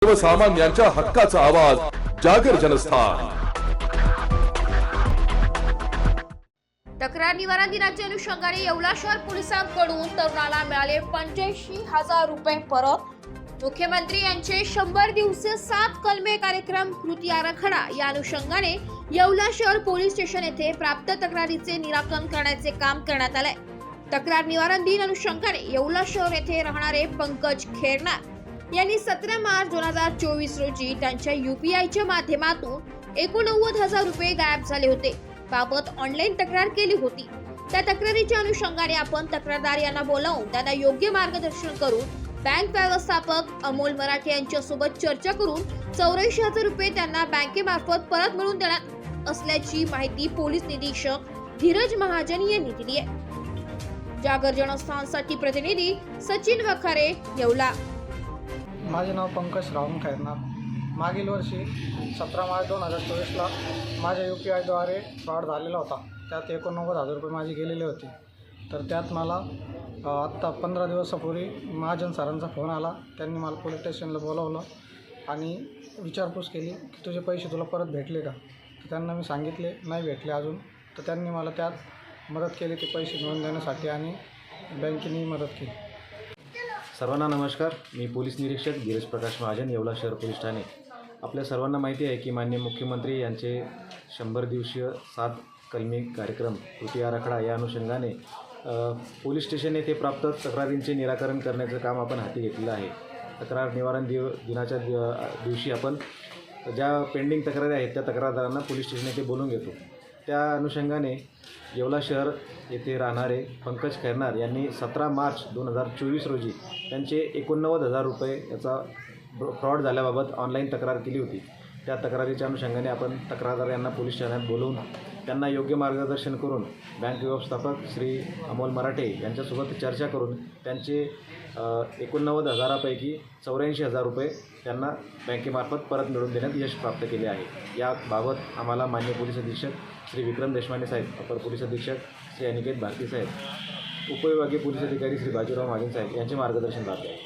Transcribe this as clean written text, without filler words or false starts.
सर्वसामान्यांच्या हक्काचा आवाज जागर जनस्थान। तक्रार निवारण दिनाच्या अनुषंगाने येवला शहर पोलिसांकडून तरुणाला मिळाले 85,000 रुपये परत। मुख्यमंत्री यांचे 100 दिवसीय 7 कलमे कार्यक्रम कृती आराखडा या अनुषंगाने येवला शहर पोलीस स्टेशन येथे प्राप्त तक्रारीचे निराकरण करण्याचे काम करण्यात आले। तक्रार निवारण दिन अनुषंगाने येवला शहर येथे राहणारे पंकज खेरनार यांनी 17 मार्च 2024 रोजी त्यांच्या UPIच्या माध्यमातून 89,000 रुपये गायब झाले होते बाबत ऑनलाईन तक्रार केली होती। त्या तक्रारीच्या अनुषंगाने आपण तक्रारदार यांना बोलावून त्यांना योग्य मार्गदर्शन करून बँक व्यवस्थापक अमोल मराठे यांच्यासोबत चर्चा करून 84,000 रुपये त्यांना बँकेमार्फत परत मिळवून देण्यात असल्याची माहिती पोलीस निरीक्षक धीरज महाजन यांनी दिली आहे। जागर जनस्थानसाठी प्रतिनिधी सचिन वखारे, येवला। माझे नाव पंकज राहुल खैरनार। मागील वर्षी 17 मार्च 2024ला माझ्या UPIद्वारे फ्रॉड झालेला होता। त्यात 89,000 रुपये माझे गेलेले होते। तर त्यात मला आत्ता 15 दिवसापूर्वी महाजन सरांचा फोन आला। त्यांनी मला पोलीस स्टेशनला बोलावलं आणि विचारपूस केली की तुझे पैसे तुला परत भेटले का। तर त्यांना मी सांगितले नाही भेटले अजून। तर त्यांनी मला त्यात मदत केली ते पैसे मिळवून देण्यासाठी आणि बँकेने मदत केली। सर्वांना नमस्कार। मी पोलीस निरीक्षक धीरज प्रकाश महाजन, येवला शहर पोलीस ठाणे। आपल्या सर्वांना माहिती आहे की माननीय मुख्यमंत्री यांचे 100 दिवसीय 7 कलमी कार्यक्रम कृती आराखडा या अनुषंगाने पोलीस स्टेशन येथे प्राप्त तक्रारींचे निराकरण करण्याचं काम आपण हाती घेतलेलं आहे। तक्रार निवारण दिनाच्या दिवशी आपण ज्या पेंडिंग तक्रारी आहेत त्या तक्रारदारांना पोलीस स्टेशन येथे बोलून घेतो। त्या अनुषंगाने येवला शहर येथे राहणारे पंकज खैरनार यांनी 17 मार्च 2024 रोजी त्यांचे 89,000 रुपये याचा फ्रॉड झाल्याबाबत ऑनलाईन तक्रार केली होती। त्या तक्रारीच्या अनुषंगाने आपण तक्रारदार यांना पोलीस ठाण्यात बोलवून त्यांना योग्य मार्गदर्शन करून बँक व्यवस्थापक श्री अमोल मराठे यांच्यासोबत चर्चा करून त्यांचे 89,000पैकी 84,000 रुपये त्यांना बँकेमार्फत परत मिळवून देण्यात यश प्राप्त केले आहे। याबाबत आम्हाला माननीय पोलीस अधीक्षक श्री विक्रम देशमाने साहेब, अपर पोलीस अधीक्षक श्री अनिकेत भारती साहेब, उपविभागीय पोलीस अधिकारी श्री बाजीराव महाजन साहेब यांचे मार्गदर्शन लाभले आहे।